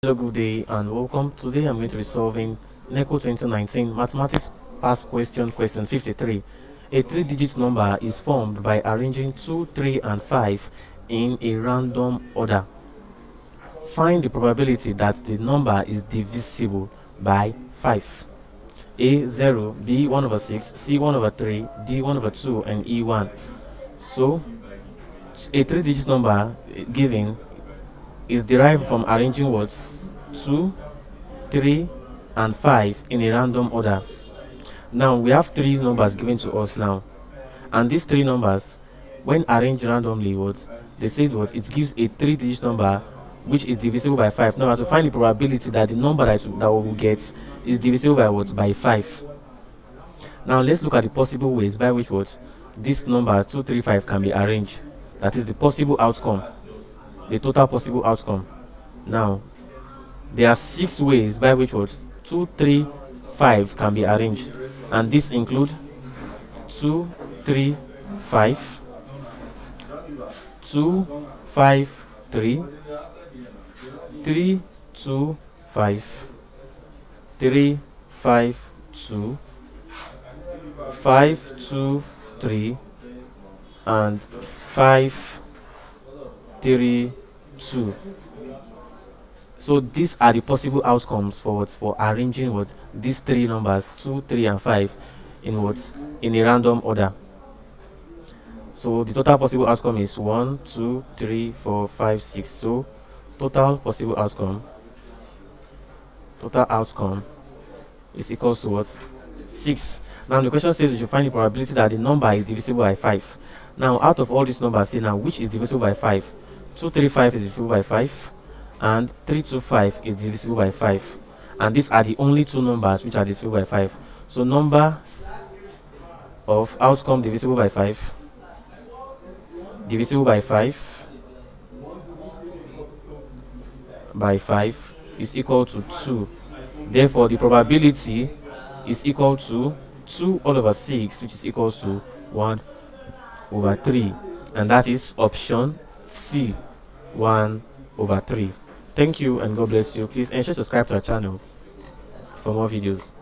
Hello, good day and welcome. Today I'm going to be solving NECO 2019 Mathematics Past Question 53. A three-digit number is formed by arranging 2, 3 and 5 in a random order. Find the probability that the number is divisible by 5. A 0, B 1 over 6, C 1 over 3, D 1 over 2 and E 1. So a three-digit number given is derived from arranging what? 2, 3 and 5 in a random order. Now we have three numbers given to us now, and these three numbers, when arranged randomly, they said it gives a three-digit number which is divisible by 5. Now to find the probability that the number that we will get is divisible by by 5. Now let's look at the possible ways by which this number 235 can be arranged. That is the possible outcome, the total possible outcome. Now there are 6 ways by which 235 can be arranged, and these include 2, 3, 5, 2, 5, 3, 3, 2, 5, 3, 5, 2, 5, 2, 3, and 5, 3, 2. So these are the possible outcomes for arranging these three numbers 2, 3 and 5 in a random order. So the total possible outcome is 1, 2, 3, 4, 5, 6. So total possible outcome is equals to 6. Now the question says we should find the probability that the number is divisible by 5. Now out of all these numbers, say now which is divisible by 5? 235 is divisible by 5 and 325 is divisible by 5, and these are the only two numbers which are divisible by 5. So numbers of outcome divisible by 5 is equal to 2. Therefore the probability is equal to 2 all over 6, which is equals to 1 over 3, and that is option C, 1 over 3. Thank you and God bless you. Please ensure to subscribe to our channel for more videos.